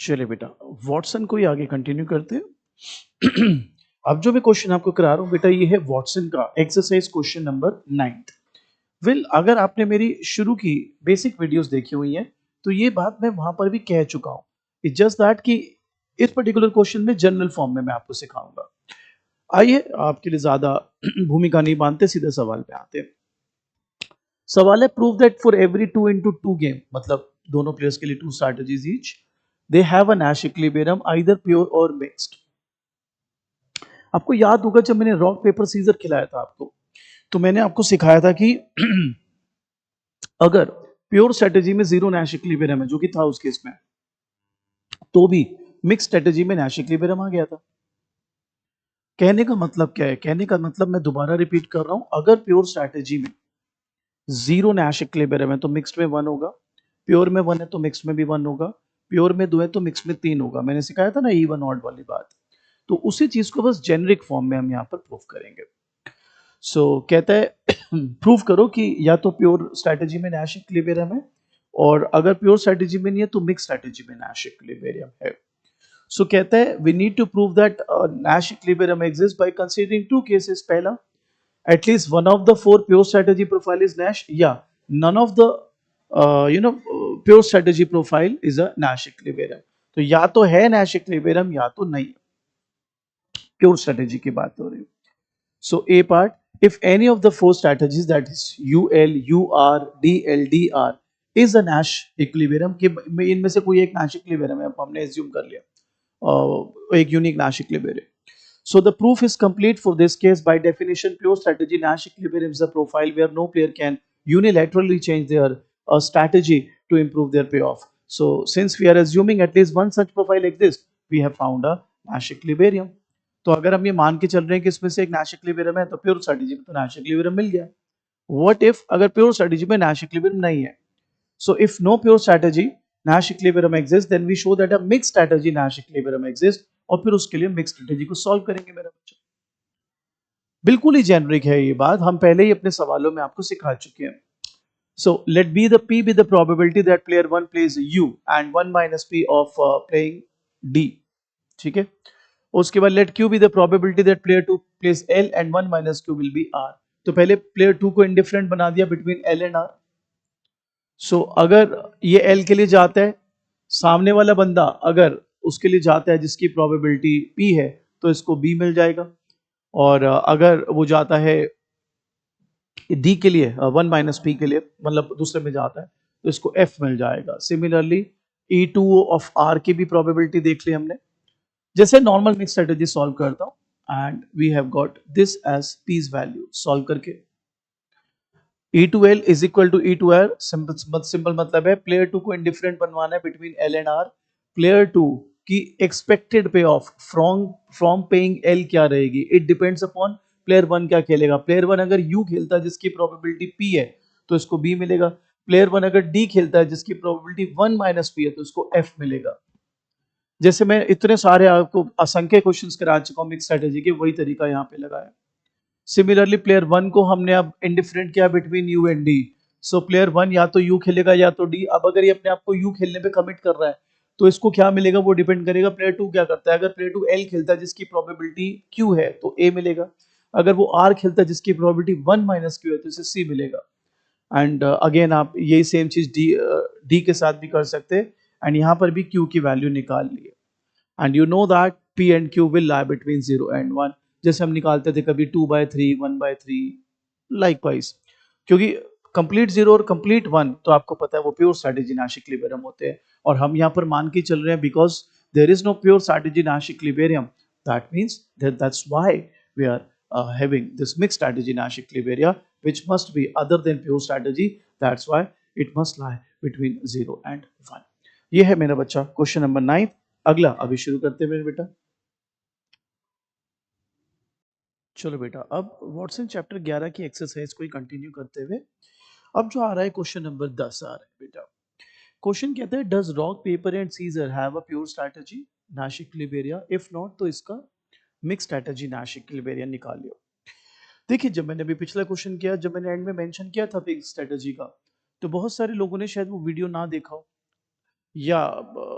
चलिए बेटा, वॉटसन को ही आगे कंटिन्यू करते हैं। अब जो मैं क्वेश्चन आपको करा रहा हूँ बेटा, ये है वॉटसन का एक्सरसाइज क्वेश्चन नंबर 9। अगर आपने मेरी शुरू की बेसिक वीडियोस देखी हुई हैं तो ये बात मैं वहां पर भी कह चुका हूँ। इट्स जस्ट दैट कि इस पर्टिकुलर क्वेश्चन में जनरल फॉर्म में मैं आपको सिखाऊंगा। आइए, आपके लिए ज्यादा भूमिका नहीं बांधते, सीधे सवाल पे आते हैं। सवाल है, prove that for every 2 into 2 game, मतलब दोनों प्लेयर्स के लिए 2 strategies each, they have a Nash equilibrium either pure और मिक्स्ड। आपको याद होगा जब मैंने रॉक पेपर सीजर खिलाया था आपको, तो मैंने आपको सिखाया था कि अगर प्योर स्ट्रेटेजी में जीरो नैश इक्विलिब्रियम है, जो कि था उस केस में, तो भी मिक्स स्ट्रेटेजी में नैश इक्विलिब्रियम आ गया था। कहने का मतलब क्या है? कहने का मतलब मैं दोबारा रिपीट कर रहा हूं, अगर प्योर स्ट्रेटेजी में जीरो नैश इक्विलिब्रियम है तो मिक्स्ड में 1 होगा, प्योर में 1 है तो मिक्स में भी 1 होगा, प्योर में 2 है तो मिक्स में 3 होगा। मैंने सिखाया था ना इवन ऑड वाली बात। तो उसी चीज को बस जेनरिक फॉर्म में हम यहाँ पर प्रूफ करेंगे। कहता है प्रूफ करो कि या तो प्योर स्ट्रेटेजी में नैश इक्विलिब्रियम है, और अगर प्योर स्ट्रेटेजी में नहीं है तो मिक्स स्ट्रेटेजी में नैश इक्विलिब्रियम है। कहता है we need to prove that Nash equilibrium exist by considering 2 cases. पहला, at least one of the 4 pure strategy profile is Nash. Yeah, none of the pure strategy profile is a Nash equilibrium. तो या तो है Nash equilibrium या तो नहीं। Pure strategy की बात हो रही है। A part, if any of the 4 strategies, that is UL, UR, DL, DR is a Nash equilibrium, कि इनमें से कोई एक Nash equilibrium है, हमने assume कर लिया, एक unique Nash equilibrium. So the proof is complete for this case. By definition, pure strategy Nash equilibrium is a profile where no player can unilaterally change their strategy to improve their payoff. So since we are assuming at least one such profile exists, we have found a Nash equilibrium. तो अगर हम ये मान के चल रहे हैं कि इसमें से एक Nash equilibrium है, तो प्योर स्ट्रेटेजी में तो Nash equilibrium मिल गया। What if अगर प्योर स्ट्रेटेजी में Nash equilibrium नहीं है? So if no pure strategy Nash equilibrium exists, then we show that a mixed strategy Nash equilibrium exists, और फिर उसके लिए मिक्स स्ट्रेटेजी को सॉल्व करेंगे मेरा बच्चा। बिल्कुल ही जेनरिक है ये बात, हम पहले ही अपने सवालों में आपको सिखा चुके हैं। So let B the P be the probability that player 1 plays U and 1 minus P of playing D. ठीक है। उसके बाद let Q be the probability that player 2 plays L and 1 minus Q will be R. तो पहले player 2 को indifferent बना दिया between L and R. अगर ये L के लिए जाता है, सामने वाला बंदा अगर उसके लिए जाता है जिसकी प्रोबेबिलिटी P है, तो इसको B मिल जाएगा। और अगर वो जाता है D के लिए, 1 माइनस P के लिए, मतलब दूसरे में जाता है, तो इसको F मिल जाएगा। सिमिलरली E2 ऑफ R की भी प्रोबेबिलिटी देख ली हमने। जैसे नॉर्मल मिक्स स्ट्रेटेजी सॉल्व करता हूं, and we have got this as P's value solve करके। E2L is equal to E2R, simple मतलब है प्लेयर 2 को इंडिफरेंट बनवाना है between L and R। Player 2 की एक्सपेक्टेड पे ऑफ फ्रॉम पेइंग L क्या रहेगी? इट डिपेंड्स अपॉन प्लेयर 1 क्या खेलेगा। प्लेयर 1 अगर U खेलता है जिसकी प्रोबेबिलिटी P है, तो इसको B मिलेगा। प्लेयर 1 अगर D खेलता है जिसकी प्रोबेबिलिटी 1 माइनस P है, तो इसको F मिलेगा। जैसे मैं इतने सारे आपको असंख्य क्वेश्चंस करा चुका हूं मिक्स स्ट्रेटेजी के, वही तरीका यहाँ पे लगाया। सिमिलरली प्लेयर 1 को हमने अब इंडिफरेंट किया between you and D. Player 1 या तो यू खेलेगा या तो डी। अब अगर ये अपने आप को यू खेलने पे कमिट कर रहा है, तो इसको क्या मिलेगा वो डिपेंड करेगा प्लेयर 2 क्या करता है। अगर प्लेयर 2 एल खेलता है जिसकी प्रोबेबिलिटी क्यू है, तो ए मिलेगा। अगर वो आर खेलता है जिसकी प्रोबेबिलिटी 1 माइनस क्यू है, तो इसे सी मिलेगा। एंड अगेन आप यही सेम चीज डी के साथ भी कर सकते हैं, एंड यहाँ पर भी क्यू की वैल्यू निकाल लिए। And you know that P and Q will lie between 0 and 1। जैसे हम निकालते थे कभी 2/3, 1/3, लाइकवाइज। क्योंकि कंप्लीट 0 और कंप्लीट 1 तो आपको पता है वो प्योर स्ट्रैटेजी Nash equilibrium होते हैं, और हम यहाँ पर मान के चल रहे हैं because there is no pure strategy Nash equilibrium, that means that's why we are having this mixed strategy Nash equilibrium, which must be other than pure strategy. That's why it must lie between 0 and 1। ये है मेरा बच्चा question number 9। अगला अभी शुरू करते हैं बेटा। चलो बेटा, अब वॉटसन चैप्टर 11 की एक्सरसाइज को ही कंटिन्यू करते हुए अब जो आ रहा है क्वेश्चन नंबर 10 आ रहा है बेटा। क्वेश्चन कहता है does rock paper and scissor have a pure strategy Nash equilibrium? If not तो इसका मिक्स स्ट्रैटेजी Nash equilibrium निकालियो। देखिए, जब मैंने अभी पिछला क्वेश्चन किया, जब मैंने एंड में मेंशन किया था मिक्स स्ट्रैटेजी का, तो बहुत सारे लोगों ने शायद वो वीडियो ना देखा हो। या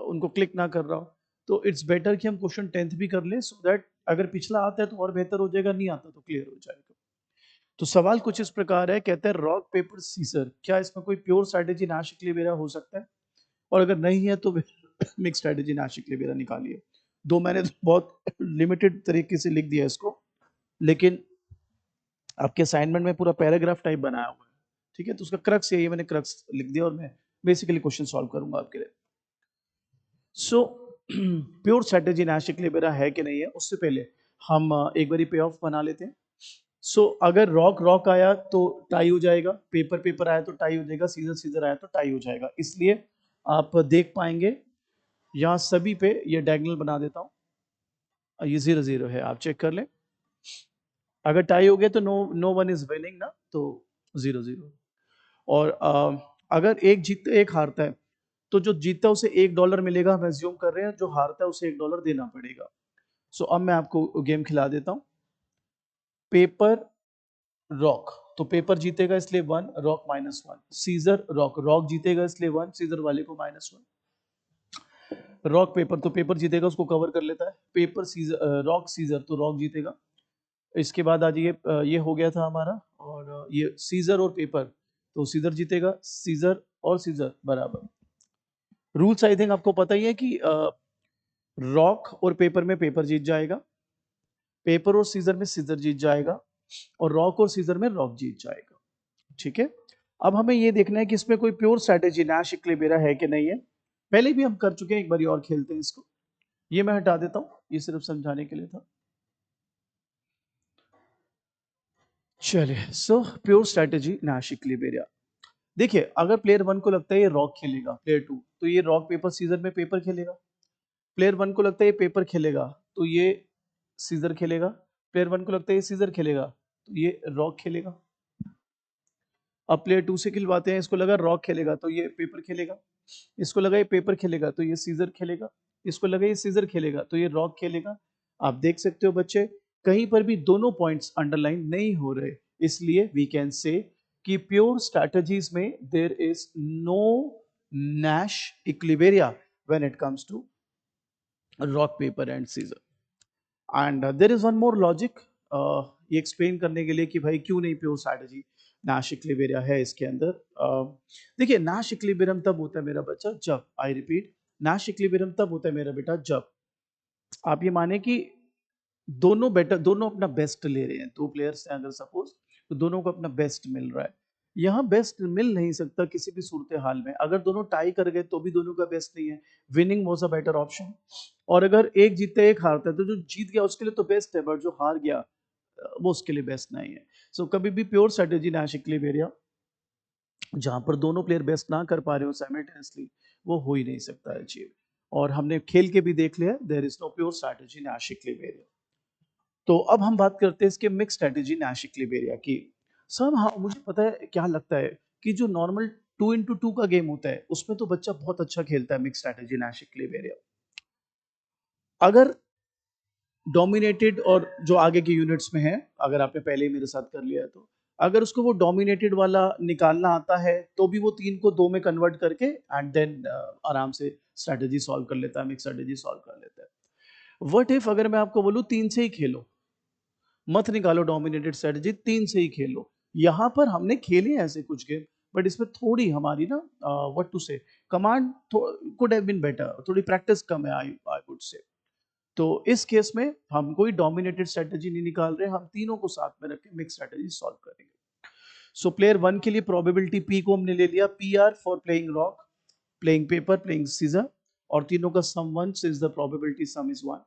उनको क्लिक ना कर रहा हो, तो इट्स बेटर कि हम क्वेश्चन 10th भी कर लें, सो दैट अगर पिछला आता है तो और बेहतर हो जाएगा, नहीं आता तो क्लियर हो जाएगा। तो सवाल कुछ इस प्रकार है, कहते हैं रॉक पेपर सीजर, क्या इसमें कोई प्योर स्ट्रैटेजी नाश क्लिवेरा हो सकता है? और अगर नहीं है तो मिक्स स्ट्रैटेजी नाश क्लिवेरा निकालिए। दो मैंने तो बहुत लिमिटेड तरीके से लिख दिया इसको, लेकिन आपके असाइनमेंट में पूरा पैराग्राफ टाइप बनाया हुआ है, ठीक है? तो उसका क्रक्स यही है, मैंने क्रक्स लिख दिया और मैं बेसिकली क्वेश्चन सॉल्व करूंगा आपके लिए। सो प्योर स्ट्रैटेजी नाश क्लिवेरा है कि नहीं है, उससे पहले हम एक बारी पे ऑफ बना लेते हैं। सो अगर रॉक रॉक आया तो टाई हो जाएगा, पेपर पेपर आया तो टाई हो जाएगा, सीजर सीजर आया तो टाई हो जाएगा। इसलिए आप देख पाएंगे यहाँ सभी पे ये डायगोनल बना देता हूँ, ये 0-0 है, आप चेक कर लें। अगर टाई हो गया तो नो वन इज विनिंग ना, तो 0-0। और अगर एक जीतता है एक हारता है, तो जो जीतता है उसे $1 मिलेगा, हम एज्यूम कर रहे हैं, जो हारता है उसे $1 देना पड़ेगा। सो अब मैं आपको गेम खिला देता हूँ। पेपर रॉक, तो पेपर जीतेगा इसलिए 1, रॉक -1। सीजर रॉक, रॉक जीतेगा इसलिए 1, सीजर वाले को -1। रॉक पेपर, तो पेपर जीतेगा उसको कवर कर लेता है। पेपर सीजर, रॉक सीजर, तो रॉक जीतेगा। इसके बाद आज ये हो गया था हमारा, और ये सीजर और पेपर, तो सीजर जीतेगा, सीजर और सीजर बराबर। रूल्स आई थिंक आपको पता ही है कि रॉक और पेपर में पेपर जीत जाएगा, पेपर और सीजर में सीजर जीत जाएगा, और रॉक और सीजर में रॉक जीत जाएगा, ठीक है? अब हमें ये देखना है कि इसमें कोई प्योर स्ट्रैटेजी नाश क्लिवेरा है कि नहीं है। पहले भी हम कर चुके हैं, एक बार और खेलते हैं इसको। ये मैं हटा देता हूं, ये सिर्फ समझाने के लिए था। चलिए, सो प्योर स्ट्रैटेजी नाश क्लिवेरा। देखिए, अगर प्लेयर 1 को लगता है ये रॉक खेलेगा, प्लेयर 2 तो ये रॉक पेपर सीजर में पेपर खेलेगा। प्लेयर 1 को लगता है ये पेपर खेलेगा, तो ये सीजर खेलेगा। प्लेयर 1 को लगता है ये सीजर खेलेगा, तो ये रॉक खेलेगा। अब प्लेयर 2 से खिलवाते हैं, इसको लगा रॉक खेलेगा तो ये पेपर खेलेगा, इसको लगा ये पेपर खेलेगा तो ये सीजर खेलेगा, इसको लगा ये सीजर खेलेगा तो ये रॉक खेलेगा। आप देख सकते हो बच्चे, कहीं पर भी दोनों पॉइंट्स अंडरलाइन नहीं हो रहे, इसलिए वी कैन से कि प्योर स्ट्रैटेजीज में there is no Nash equilibria when it comes to rock paper and scissors. And there is one more logic, ये एक्सप्लेन करने के लिए कि भाई क्यों नहीं प्योर स्ट्रैटेजी नाश इक्लिवेरिया है इसके अंदर। देखिए, नाश इक्लिवेरियम तब होता है मेरा बच्चा जब, आई रिपीट, नाश इक्लिवेरियम तब होता है मेरा बेटा जब आप ये माने कि दोनों बेटर, दोनों अपना बेस्ट ले रहे हैं। दो प्लेयर्स हैं अगर सपोज, तो दोनों को अपना बेस्ट मिल रहा है। यहाँ बेस्ट मिल नहीं सकता किसी भी सूरत हाल में। अगर दोनों टाई कर गए तो भी दोनों का बेस्ट नहीं है, winning was a better option. और अगर एक जीतता है एक हारता है, तो जो जीत गया उसके लिए तो बेस्ट है, बट जो हार गया वो उसके लिए बेस्ट नहीं है। सो कभी भी प्योर स्ट्रेटेजी नाश इक्लिवेरिया जहां पर दोनों प्लेयर बेस्ट ना कर पा रहे हो साइमल्टेनियसली, वो हो ही नहीं सकता है अचीव। और हमने खेल के भी देख लिया, there is no pure strategy Nash equilibria. तो अब हम बात करते हैं इसके मिक्स स्ट्रेटेजी नाश इक्लिवेरिया की। सब, हाँ, मुझे पता है क्या लगता है कि जो नॉर्मल 2x2 का गेम होता है उसमें तो बच्चा बहुत अच्छा खेलता है मिक्स स्ट्रेटेजी नाश इक्लिवेरिया। अगर डोमिनेटेड और जो आगे के यूनिट्स में है, अगर आपने पहले ही मेरे साथ कर लिया है, तो अगर उसको वो डोमिनेटेड वाला निकालना आता है तो भी वो 3 को 2 में कन्वर्ट करके एंड देन आराम से स्ट्रेटेजी सॉल्व कर लेता है, मिक्स स्ट्रेटेजी सॉल्व कर लेता है। व्हाट इफ अगर मैं आपको बोलूं 3 से ही खेलो, मत निकालो डोमिनेटेड स्ट्रेटेजी, 3 से ही खेलो। यहां पर हमने खेले ऐसे कुछ गेम, बट इसमें थोड़ी हमारी ना, what to say, command could have been better, थोड़ी प्रैक्टिस कम है, आई वुड से। तो इस केस में हम कोई डोमिनेटेड स्ट्रेटेजी नहीं निकाल रहे, हम तीनों को साथ में रख के मिक्स स्ट्रेटेजी सॉल्व करेंगे। सो प्लेयर 1 के लिए प्रोबेबिलिटी पी को हमने ले लिया, P R for playing rock, playing paper, playing scissor, और तीनों का sum 1, since the probability sum is 1।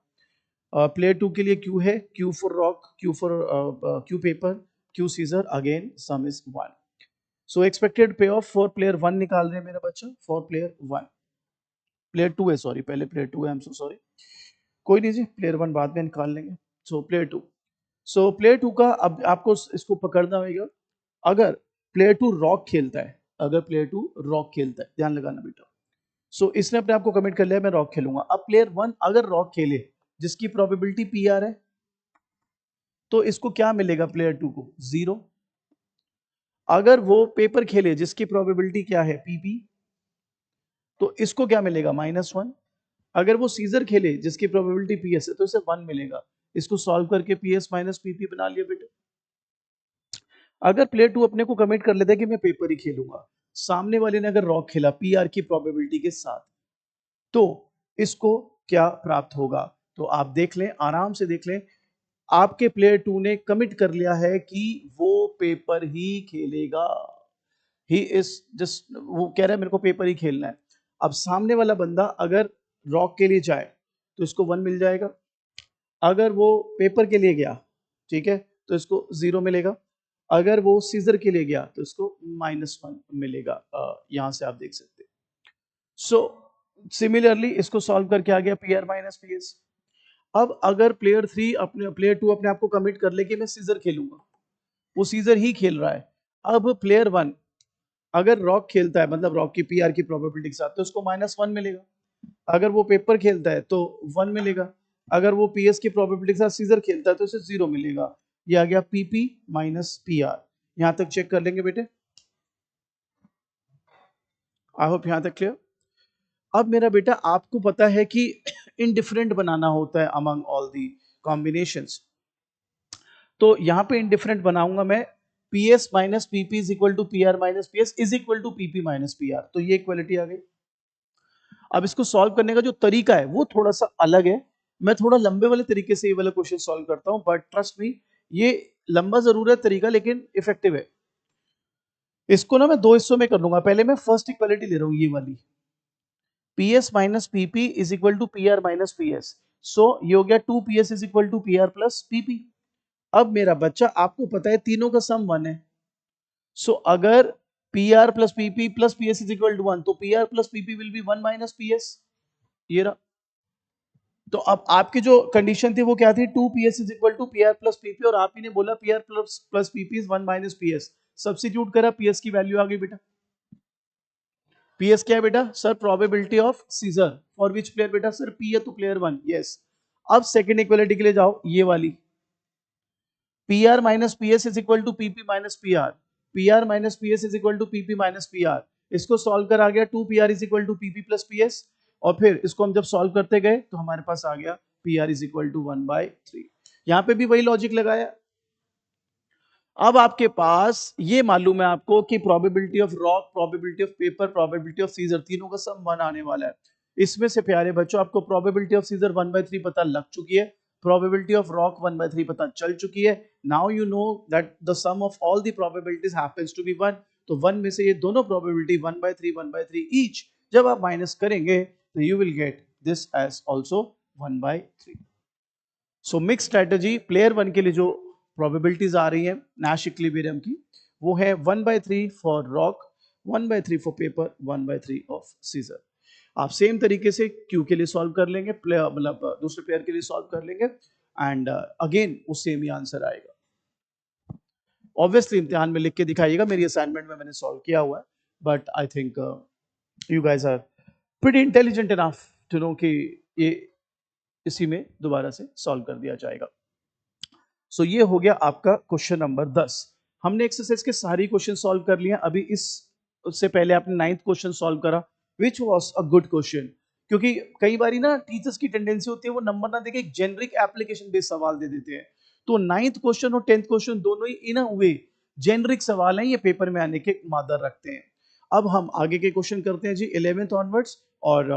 Player 2 के लिए क्यू है, Q for rock, Q for Q paper, Q scissor, again sum is 1। So expected payoff for player 1 निकाल रहे हैं मेरा बच्चा, फॉर प्लेयर 1, प्लेयर 2 है, सॉरी, पहले प्लेयर 2 है, आई एम सो सॉरी, कोई नहीं जी, प्लेयर 1 बाद में निकाल लेंगे। सो प्लेयर 2, सो प्लेयर 2 का अब आपको इसको पकड़ना होगा। अगर प्लेयर 2 रॉक खेलता है, अगर प्लेयर 2 रॉक खेलता है, ध्यान लगाना बेटा। सो इसने अपने आप को कमिट कर लिया मैं रॉक खेलूंगा। अब प्लेयर 1 अगर रॉक खेले, जिसकी प्रोबेबिलिटी पी आर है, तो इसको क्या मिलेगा प्लेयर 2 को? 0। अगर वो पेपर खेले जिसकी प्रोबेबिलिटी क्या है? पीपी, तो इसको क्या मिलेगा, -1। अगर वो सीजर खेले जिसकी प्रोबेबिलिटी PS है तो इसे 1 मिलेगा। इसको सॉल्व करके PS माइनस PP बना लिया बेटे। अगर प्लेयर 2 अपने को कमिट कर लेता है कि मैं पेपर ही खेलूंगा, सामने वाले ने अगर रॉक खेला PR की प्रोबेबिलिटी के साथ, तो इसको क्या प्राप्त होगा? तो आप देख लें, आराम से देख लें। आपके प्लेयर 2 ने कमिट कर लिया है कि वो पेपर ही खेलेगा। ही इज जस्ट, वो कह रहा है मेरे को पेपर ही खेलना है। अब सामने वाला बंदा अगर रॉक के लिए जाए तो इसको 1 मिल जाएगा। अगर वो पेपर के लिए गया, ठीक है, तो इसको 0 मिलेगा। अगर वो सीजर के लिए गया तो इसको -1 मिलेगा। यहां से आप देख सकते हैं। सो सिमिलरली इसको सॉल्व करके आ गया PR माइनस PS। अब अगर प्लेयर 2 अपने आप को कमिट कर ले कि मैं सीजर खेलूंगा, वो सीजर ही खेल रहा है। अब प्लेयर 1 अगर रॉक खेलता है, मतलब रॉक की PR की प्रोबेबिलिटी के साथ, तो उसको -1 मिलेगा। अगर वो पेपर खेलता है तो 1 मिलेगा। अगर वो PS की प्रोबेबिलिटी के साथ सीजर खेलता है तो उसे 0 मिलेगा। ये आ गया PP माइनस PR। यहां तक चेक कर लेंगे बेटे। आई होप यहां तक क्लियर। अब मेरा बेटा, आपको पता है कि इनडिफरेंट बनाना होता है अमंग ऑल दी कॉम्बिनेशंस। तो यहां पे इनडिफरेंट बनाऊंगा मैं। PS minus PP is equal to PR minus PS is equal to PP minus PR। तो ये इक्वलिटी आ गई। अब इसको सॉल्व करने का जो तरीका है वो थोड़ा सा अलग है। मैं थोड़ा लंबे वाले तरीके से ये वाला क्वेश्चन सॉल्व करता हूं, बट ट्रस्ट मी, ये लंबा जरूर है तरीका, लेकिन इफेक्टिव है। इसको ना मैं दो हिस्सों में कर लूंगा। पहले मैं फर्स्ट इक्वालिटी ले रहा हूं, ये वाली, PS minus PP is equal to PR minus PS। So ये हो गया 2PS is equal to PR plus PP। अब मेरा बच्चा, आपको पता है तीनों का सम 1 है। सो अगर PR plus PP plus PS is equal to 1, तो PR plus PP will be 1 minus PS। ये रहा। तो अब आपकी जो कंडीशन थी वो क्या थी, 2PS is equal to PR plus PP, और आप ही ने बोला PR plus plus PP is 1 minus PS। Substitute करा, PS की वैल्यू आ गई बेटा। PS क्या है बेटा? Sir probability of scissor for which player? बेटा सर P है तो प्लेयर 1, यस। अब सेकंड इक्वालिटी के लिए जाओ, ये वाली, PR minus PS is equal to PP minus PR। PR minus PS is equal to PP minus PR। इसको सॉल्व कर आ गया 2PR is equal to PP plus PS। और फिर इसको हम जब सॉल्व करते गए तो हमारे पास आ गया PR इज इक्वल टू 1/3। यहां पे भी वही लॉजिक लगाया। अब आपके पास ये मालूम है आपको कि probability of rock, probability of paper, probability of scissor, तीनों का सम 1 आने वाला है। इसमें से प्यारे बच्चों आपको प्रोबेबिलिटी ऑफ सीजर 1/3 पता लग चुकी है, प्रोबेबिलिटी ऑफ रॉक 1/3 पता चल चुकी है। Now you know that the sum of all the probabilities happens to be 1। तो 1 में से ये दोनों प्रोबेबिलिटी 1/3 ईच जब आप माइनस करेंगे तो you will get this as also 1/3। So mix strategy player 1 के लिए जो प्रोबेबिलिटीज आ रही है नैश इक्विलिब्रियम की, वो है 1/3 for rock, 1/3 for paper, 1/3 of scissor. आप सेम तरीके से क्यू के लिए सॉल्व कर लेंगे, प्लेयर मतलब दूसरे प्लेयर के लिए सॉल्व कर लेंगे, एंड अगेन वो सेम ही आंसर आएगा। ऑब्वियसली इम्तिहान में लिख के दिखाइएगा, मेरी असाइनमेंट में मैंने सॉल्व किया हुआ है, but I think you guys are pretty intelligent enough to know कि ये इसी में दोबारा से सॉल्व कर दिया जाएगा। सो ये हो गया आपका क्वेश्चन नंबर 10। हमने एक्सरसाइज के सारी क्वेश्चन सॉल्व कर लिए। अभी इस उससे पहले आपने 9th क्वेश्चन सॉल्व करा, which was a good question. क्योंकि कई बारी ना टीचर्स की टेंडेंसी होती है वो नंबर ना देके एक जेनरिक एप्लीकेशन बेस्ड सवाल दे देते हैं। तो 9th क्वेश्चन और 10th क्वेश्चन दोनों ही इन अ वे जेनरिक सवाल हैं, ये पेपर में आने के मादर रखते हैं। अब हम आगे के क्वेश्चन करते हैं जी 11th ऑनवर्ड्स। और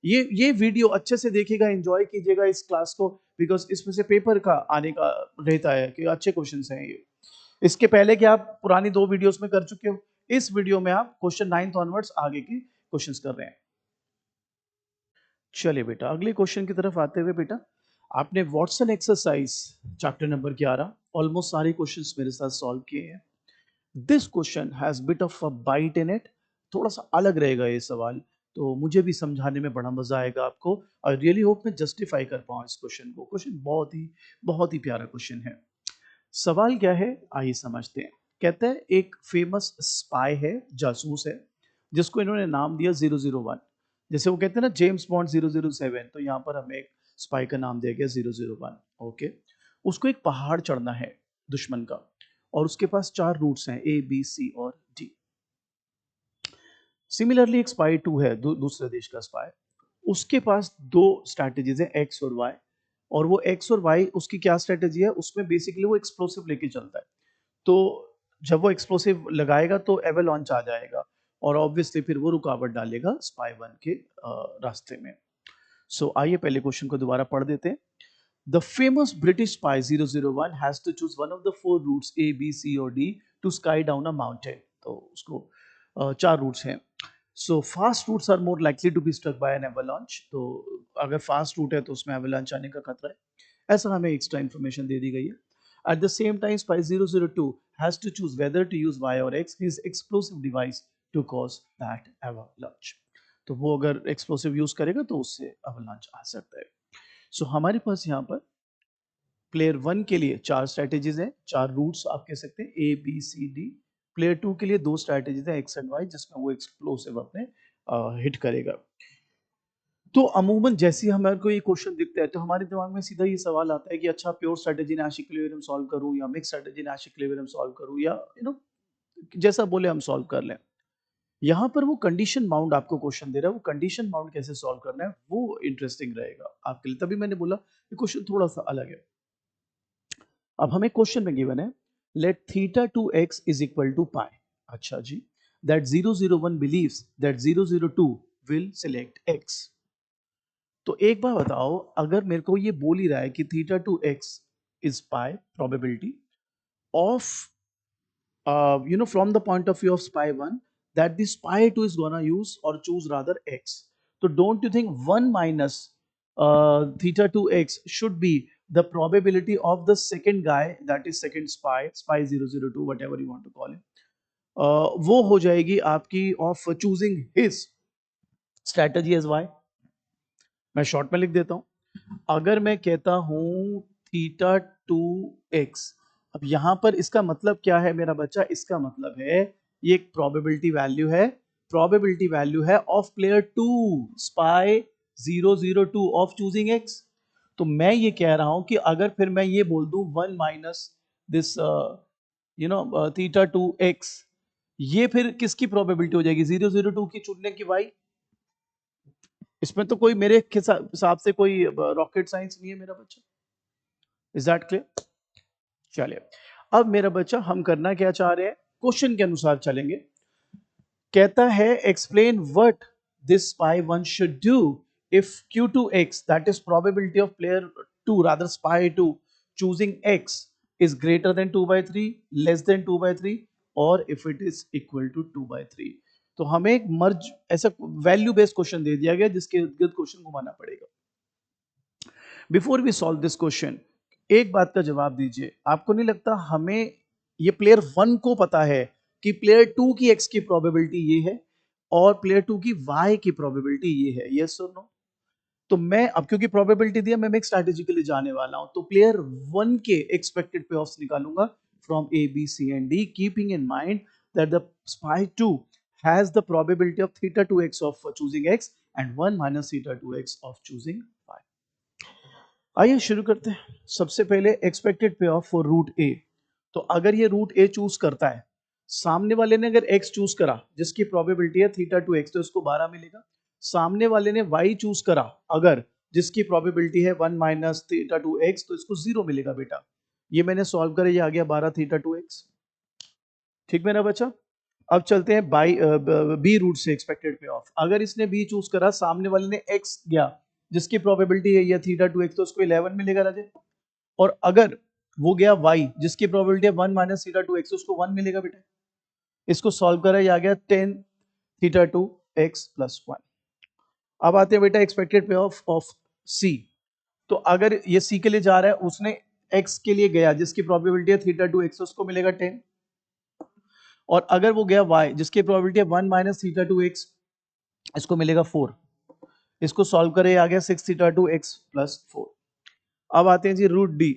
ये वीडियो अच्छे से देखिएगा, एंजॉय कीजिएगा इस क्लास को, बिकॉज इसमें से पेपर का आने का रहता है कि अच्छे क्वेश्चन हैं ये। इसके पहले कि आप पुरानी 2 वीडियोस में कर चुके हो, इस वीडियो में आप क्वेश्चन 9th ऑनवर्ड्स आगे के क्वेश्चंस कर रहे हैं। चलिए बेटा अगले क्वेश्चन की तरफ आते हुए, बेटा आपने Watson exercise chapter number 11 almost सारे क्वेश्चंस मेरे साथ सॉल्व किए हैं। This question has bit of a bite in it. थोड़ा सा अलग रहेगा ये सवाल, तो मुझे भी समझाने में बड़ा मजा आएगा आपको। आई रियली होप मैं जस्टिफाई कर पाऊँ इस क्वेश्चन को। क्वेश्चन बहुत ही प्यारा क्वेश्चन है। सवाल क्या है आइए समझते हैं। कहते हैं एक फेमस स्पाई है, जासूस है, जिसको इन्होंने नाम दिया 001। जैसे वो कहते हैं ना जेम्स बॉन्ड 007, तो यहाँ पर हमें एक स्पाई का नाम दिया गया 001। ओके, उसको एक पहाड़ चढ़ना है दुश्मन का, और उसके पास 4 रूट्स हैं A B C और D। सिमिलरली एक स्पाई 2 है, दूसरे देश का स्पाई, उसके पास दो स्ट्रैटेजीज है, एक्स और वाई, और वो एक्स और वाई उसकी क्या स्ट्रैटेजी है, उसमें बेसिकली वो एक्सप्लोसिव लेके चलता है। तो जब वो एक्सप्लोसिव लगाएगा तो एवेलॉन्च आ जाएगा, और ऑब्वियसली फिर वो रुकावट डालेगा स्पाई 1 के रास्ते में। सो आइए पहले क्वेश्चन को दोबारा पढ़ देते हैं। The famous British spy 001 has to choose one of the four routes A, B, C or D to sky down a mountain. तो उसको चार रूट्स हैं। So fast routes are more likely to be struck by an avalanche. तो अगर fast root है तो उसमें avalanche आने का खतरा है, ऐसा हमें एक्स्ट्रा इन्फॉर्मेशन दे दी गई है। At the same time, spy 002 has to choose whether to use Y or X, his explosive device, to cause that avalanche. तो वो अगर एक्सप्लोसिव यूज करेगा तो उससे avalanche आ सकता है। सो हमारे पास यहाँ पर प्लेयर 1 के लिए चार स्ट्रैटेजीज हैं, चार रूट्स आप कह सकते हैं, A B C D. Player 2 के लिए दो स्ट्रैटेजीज हैं, एक्स एंड वाई, जिसमें वो एक्सप्लोसिव अपने हिट करेगा। तो अमूमन जैसे ही हमारे को ये क्वेश्चन दिखता है तो हमारे दिमाग में सीधा ये सवाल आता है कि अच्छा प्योर स्ट्रैटेजी नाश इक्विलिब्रियम सॉल्व करूं या मिक्स स्ट्रैटेजी नाश इक्विलिब्रियम सॉल्व करूं, या जैसा बोले हम सॉल्व कर लें। यहाँ पर वो कंडीशन बाउंड आपको क्वेश्चन दे रहा है, वो कंडीशन बाउंड कैसे सॉल्व करना है वो इंटरेस्टिंग रहेगा आपके लिए, तभी मैंने बोला ये क्वेश्चन थोड़ा सा अलग है। अब हमें क्वेश्चन में गिवन है let theta two x is equal to pi. अच्छा जी, that 001 believes that 002 will select x. तो एक बार बताओ, अगर मेरे को ये बोल ही रहा है कि theta two x is pi probability of from the point of view of spy 1, that the spy 2 is gonna use or choose rather x. So don't you think 1 minus theta 2x should be the probability of the second guy, that is second spy 002, whatever you want to call him, वो हो जाएगी आपकी of choosing his strategy as y। मैं short में लिख देता हूं, अगर मैं कहता हूं थीटा टू एक्स, अब यहां पर इसका मतलब क्या है मेरा बच्चा, इसका मतलब है ये एक प्रोबेबिलिटी वैल्यू है, प्रोबेबिलिटी वैल्यू है of player two spy 002 of choosing X. तो मैं ये कह रहा हूं कि अगर फिर मैं ये बोल दूं 1 minus this theta two x, ये फिर किसकी प्रोबेबिलिटी हो जाएगी, 002 की चुनने की वाई। इसमें तो कोई मेरे हिसाब से कोई रॉकेट साइंस नहीं है मेरा बच्चा। Is that clear? चलिए, अब मेरा बच्चा हम करना क्या चाह रहे हैं, क्वेश्चन के अनुसार चलेंगे। कहता है explain what this spy 1 should do if q2x, that is probability of player 2 rather spy 2 choosing x is greater than 2/3, less than 2/3, और if it is equal to 2/3। तो हमें एक मर्ज ऐसा वैल्यू बेस्ड क्वेश्चन दे दिया गया जिसके इर्द गिर्द क्वेश्चन घुमाना पड़ेगा। Before we solve this question, एक बात का जवाब दीजिए, आपको नहीं लगता हमें ये प्लेयर 1 को पता है कि प्लेयर 2 की x की प्रोबेबिलिटी ये है और प्लेयर 2 की y की प्रोबेबिलिटी ये है, यस और नो? तो मैं अब क्योंकि प्रोबेबिलिटी दिया, मैं मिक्स स्ट्रैटेजी के लिए जाने वाला हूं, तो प्लेयर 1 के एक्सपेक्टेड पे ऑफ्स निकालूंगा from A B C and D, keeping in mind that the spy 2 has the probability of theta 2x of choosing x and 1 minus theta 2x of choosing y। आइए शुरू करते हैं। सबसे पहले expected payoff for root ए। तो अगर ये root A choose करता है, सामने वाले ने अगर x चूज करा जिसकी प्रोबेबिलिटी है थीटा 2x, तो इसको 12 मिलेगा। सामने वाले ने y चूज करा अगर, जिसकी प्रोबेबिलिटी है 1 माइनस थीटा 2x, तो इसको 0 मिलेगा बेटा। ये मैंने सॉल्व करा, ये आ गया 12 थीटा 2x। ठीक मेरा बच्चा? अब चलते हैं बाई बी रूट से एक्सपेक्टेड पे ऑफ। अगर इसने बी चूज करा, सामने वाले ने x गया जिसकी प्रोबेबिलिटी है ये थीटा 2x, तो उसको 11 मिलेगा राजे। और अगर वो गया y जिसकी प्रोबेबिलिटी है 1 माइनस थीटा 2x, उसको 1 मिलेगा बेटा। इसको सॉल्व करा, ये आ गया 10 थीटा 2x प्लस 1। अब आते हैं बेटा एक्सपेक्टेड पे ऑफ c। तो अगर ये c के लिए जा रहा है, उसने x के लिए गया जिसकी प्रोबेबिलिटी है थीटा 2x, उसको मिलेगा 10। और अगर वो गया y जिसकी प्रोबेबिलिटी है 1 माइनस थीटा 2x, इसको मिलेगा 4। इसको सॉल्व करें, आ गया 6 थीटा 2x प्लस 4। अब आते हैं जी रूट डी।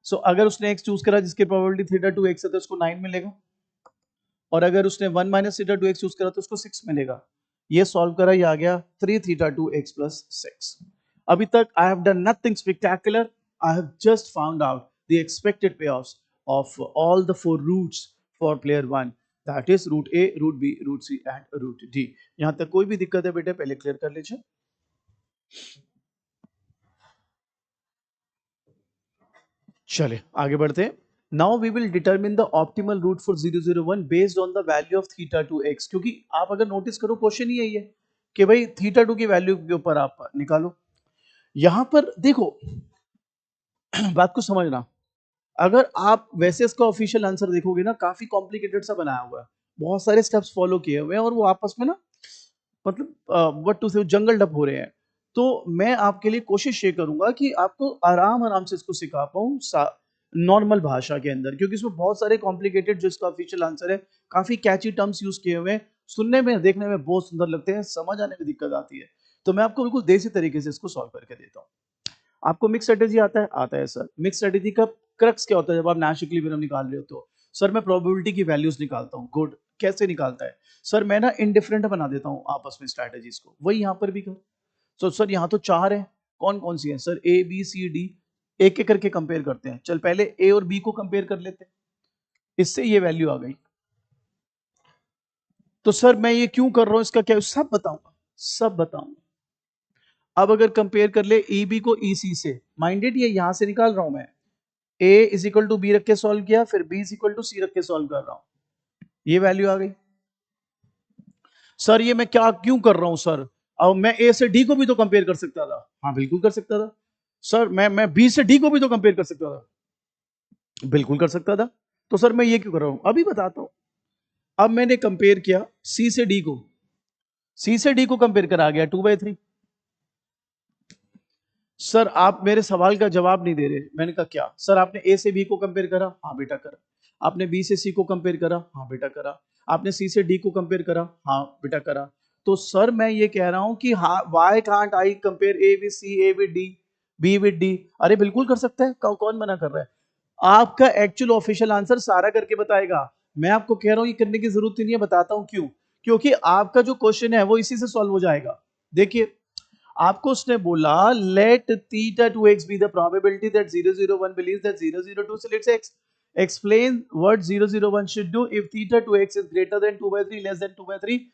सो अगर उसने x चूज करा जिसकी प्रोबेबिलिटी थीटा 2x है, तो उसको 9 मिलेगा। और अगर उसने 1 माइनस थीटा 2x चूज करा तो उसको 6 मिलेगा। ये सॉल्व करा, ये आ गया 3 थीटा 2x प्लस 6। अभी तक I have done nothing spectacular, I have just found out the expected payoffs of all the 4 routes for player 1। That is route A, route B, route C and route D. यहां तक कोई भी दिक्कत है बेटे पहले क्लियर कर लीजिए। चले आगे बढ़ते हैं। Now we will determine the optimal route for 001 based on the value of theta two X. क्योंकि आप अगर नोटिस करो क्वेश्चन ही यही है कि भाई थीटा टू की वैल्यू के ऊपर आप निकालो। यहां पर देखो बात को समझना, अगर आप वैसे इसका ऑफिशियल आंसर देखोगे ना, काफी कॉम्प्लिकेटेड सा बनाया हुआ है, बहुत सारे स्टेप्स फॉलो किए हुए हैं और वो आपस में ना मतलब व्हाट टू से जंगल डप हो रहे हैं। तो मैं आपके लिए कोशिश ये करूंगा कि आपको आराम आराम से इसको सिखा पाऊं नॉर्मल भाषा के अंदर, क्योंकि इसमें बहुत सारे कॉम्प्लिकेटेड जो इसका ऑफिशियल आंसर है, काफी कैची टर्म्स यूज किए हुए हैं, सुनने में देखने में बहुत सुंदर लगते हैं, समझ आने में दिक्कत आती है। तो मैं आपको बिल्कुल देसी तरीके से इसको सॉल्व करके देता हूँ। आपको मिक्स स्ट्रेटेजी आता है? आता है सर। मिक्स स्ट्रेटेजी का क्रक्स क्या होता है जब आप नैश इक्विलिब्रियम निकाल रहे हो? तो सर मैं प्रोबेबिलिटी की वैल्यूज निकालता हूँ। गुड। कैसे निकालता है सर? मैं ना इंडिफरेंट बना देता हूँ आपस में स्ट्रेटेजीज को, वही यहाँ पर भी करो। तो सर यहाँ तो चार है, कौन कौन सी है sir? A B C D, एक एक करके कंपेयर करते हैं। चल पहले ए और बी को कंपेयर कर लेते हैं, इससे ये वैल्यू आ गई। तो सर मैं ये क्यों कर रहा हूं, इसका क्या, सब बताऊंगा, सब बताऊंगा। अब अगर कंपेयर कर ले ई बी को ई सी से, माइंडेड ये यहां से निकाल रहा हूं मैं, ए इज इक्वल टू बी रख के सॉल्व किया, फिर बी इज इक्वल टू सी रख के सॉल्व कर रहा हूं, ये वैल्यू आ गई। सर ये मैं क्या क्यों कर रहा हूं सर? अब मैं ए से डी को भी तो कंपेयर कर सकता था। हाँ बिल्कुल कर सकता था सर। मैं बी से डी को भी तो कंपेयर कर सकता था। बिल्कुल कर सकता था। तो सर मैं ये क्यों कर रहा हूं, अभी बताता हूं। अब मैंने कंपेयर किया सी से डी को, सी से डी को कंपेयर करा गया 2/3। सर आप मेरे सवाल का जवाब नहीं दे रहे। मैंने कहा क्या सर? आपने ए से बी को कंपेयर करा? हाँ बेटा करा। आपने बी से सी को कंपेयर करा? हाँ बेटा करा। आपने सी से डी को कंपेयर करा? हाँ बेटा करा। तो सर मैं ये कह रहा हूं कि why can't I compare A with C, A with D, B with D? अरे बिल्कुल कर सकता है, कौन मना कर रहा है? आपका एक्चुअल ऑफिशियल आंसर सारा करके बताएगा। मैं आपको कह रहा हूं ये करने की जरूरत ही नहीं है, बताता हूं क्यों। क्योंकि आपका जो क्वेश्चन है वो इसी से सॉल्व हो जाएगा। देखिए आपको उसने बोला let theta 2x be the probability that 001 believes that 002, so let's explain what 001 should do if theta 2x is greater than 2/3, less than 2/3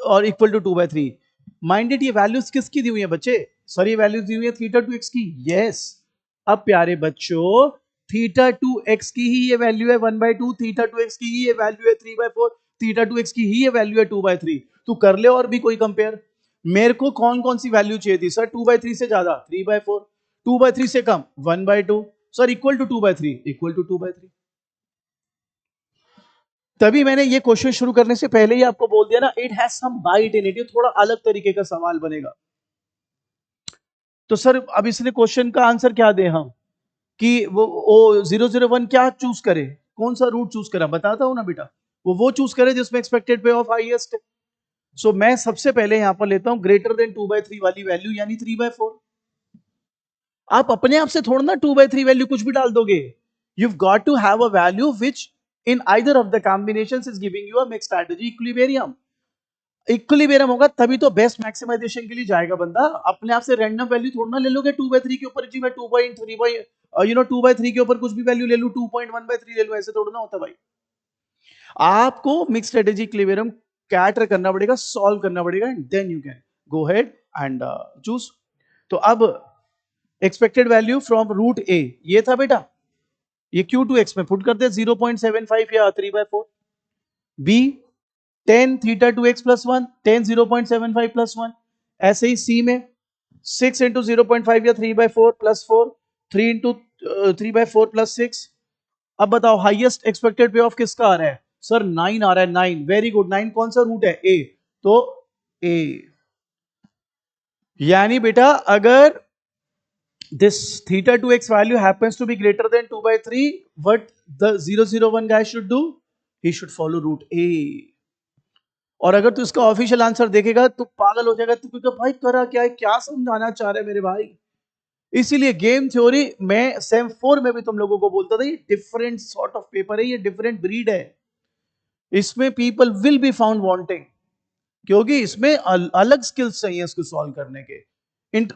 और equal to 2/3। माइंडेड ये वैल्यूज किसकी दी हुई है बच्चे? सर ये वैल्यूज दी हुई है थीटा 2x की। यस। अब प्यारे बच्चों थीटा 2x की ही ये वैल्यू है 1/2, थीटा 2x की ही ये वैल्यू है 3/4, थीटा 2x की ही ये वैल्यू है 2/3। तू कर ले और भी कोई कंपेयर। मेरे को कौन कौन सी वैल्यू चाहिए थी सर? 2/3 से ज्यादा 3/4, 2/3 से कम 1/2, sir equal to 2/3, equal to 2/3। तभी मैंने ये क्वेश्चन शुरू करने से पहले ही आपको बोल दिया ना, it has some bite in it, ये थोड़ा अलग तरीके का सवाल बनेगा। तो सर अब इसने क्वेश्चन का आंसर क्या दे हम कि वो 001 क्या चूज करे, कौन सा रूट चूज करा? बताता हूं ना बेटा, वो चूज करे जिसमें एक्सपेक्टेड पे ऑफ हाईएस्ट है। सो मैं सबसे पहले यहां पर लेता हूं ग्रेटर देन 2/3 वाली वैल्यू, यानी 3/4। आप अपने आप से थोड़ा ना 2/3 वैल्यू कुछ भी डाल दोगे। You've got to have a value which in either of the combinations is giving you a mixed strategy equilibrium। Equilibrium होगा तभी तो बेस्ट मैक्सिमाइजेशन के लिए जाएगा बंदा। अपने आप से रैंडम वैल्यू थोड़ा ना ले लोगे 2/3 के ऊपर, जी मैं 2.3 के ऊपर कुछ भी वैल्यू ले लूं, 2.1/3 ले लूं, ऐसे थोड़ा ना होता भाई। आपको मिक्स स्ट्रेटेजी इक्विलिब्रियम कैटर करना पड़ेगा, सॉल्व करना पड़ेगा, and then you can go ahead and choose. तो अब expected value from route A ये था बेटा, ये Q2x में पुट करते 0.75 या 3/4। B 10 theta 2x plus 1, 10 0.75 plus 1। ऐसे ही सी में 6 इंटू 0.5 या 3/4 प्लस 4, 3 इंटू 3/4 प्लस 6। अब बताओ हाईएस्ट एक्सपेक्टेड पे ऑफ किसका आ रहा है? सर 9 आ रहा है, 9। Very good. 9 कौन सा रूट है? ए। तो ए यानी बेटा अगर this theta 2x value happens to be greater than 2/3, what the 001 guy should do? He should follow route A। और अगर तू इसका ऑफिशियल आंसर देखेगा तो पागल हो जाएगा, तू क्योंकि भाई करा क्या है, क्या समझाना चाह रहे मेरे भाई। इसीलिए गेम थ्योरी में सेम 4 में भी तुम लोगों को बोलता था ये डिफरेंट सॉर्ट ऑफ पेपर है, ये डिफरेंट ब्रीड है। इसमें people will be found wanting, क्योंकि इसमें अलग स्किल्स चाहिए इसको सॉल्व करने के।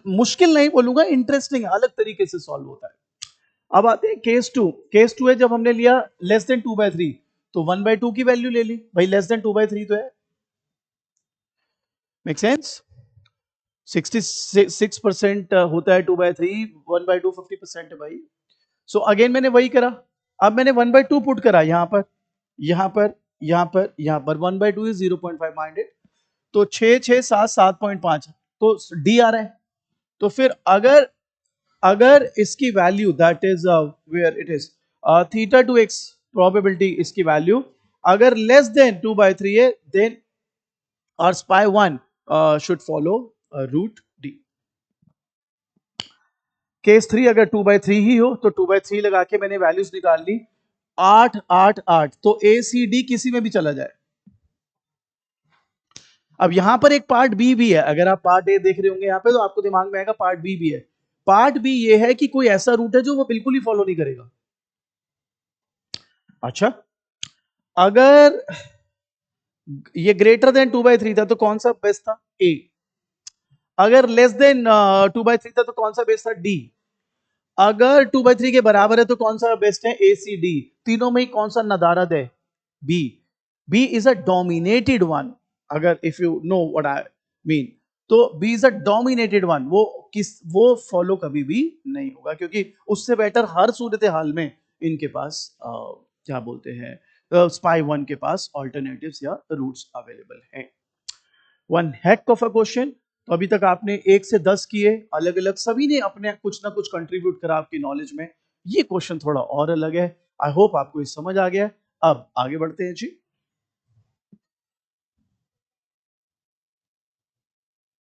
मुश्किल नहीं बोलूंगा, इंटरेस्टिंग अलग तरीके से सॉल्व होता है। अब आते हैं केस 2। केस 2 है जब हमने लिया लेस देन 2/3, तो 1/2 की वैल्यू ले ली भाई, लेस देन 2/3 तो है। Make sense? 66% होता है 2/3, 1/2 50% है भाई। सो अगेन मैंने वही करा, अब मैंने 1/2 पुट करा यहां पर, यहां पर, यहां पर, यहां पर। 1/2 इज 0.5 माइंड इट, तो 6 6 7 7.5, तो डी आ रहा है। तो फिर अगर अगर इसकी value that is where it is theta two X probability, इसकी वैल्यू अगर लेस देन 2/3 है, then our spy 1 should follow route D. Case 3 अगर 2/3 ही हो तो 2/3 लगा के मैंने वैल्यूज निकाल ली, 8 8 8, तो ए सी डी किसी में भी चला जाए। अब यहां पर एक पार्ट बी भी है, अगर आप पार्ट ए देख रहे होंगे यहां पे तो आपको दिमाग में आएगा पार्ट बी भी है। पार्ट बी ये है कि कोई ऐसा रूट है जो वो बिल्कुल ही फॉलो नहीं करेगा। अच्छा, अगर ये ग्रेटर देन 2/3 था तो कौन सा बेस्ट था? ए। अगर लेस देन 2/3 था तो कौन सा बेस्ट था? डी। अगर 2/3 के बराबर है तो कौन सा बेस्ट है? A C D. तीनों में ही कौन सा नदारद है? B. B is a dominated one, अगर if you know what I mean, तो B is a dominated one, वो फॉलो कभी भी नहीं होगा, क्योंकि उससे बेटर हर सूरत हाल में इनके पास क्या बोलते हैं, स्पाई 1 के पास ऑल्टरनेटिव्स या रूट्स अवेलेबल हैं। One Keck of a question. तो अभी तक आपने 1 से 10 किए अलग अलग, सभी ने अपने कुछ ना कुछ कंट्रीब्यूट करा आपकी नॉलेज में। ये क्वेश्चन थोड़ा और अलग है। आई होप आपको ये समझ आ गया। अब आगे बढ़ते हैं जी।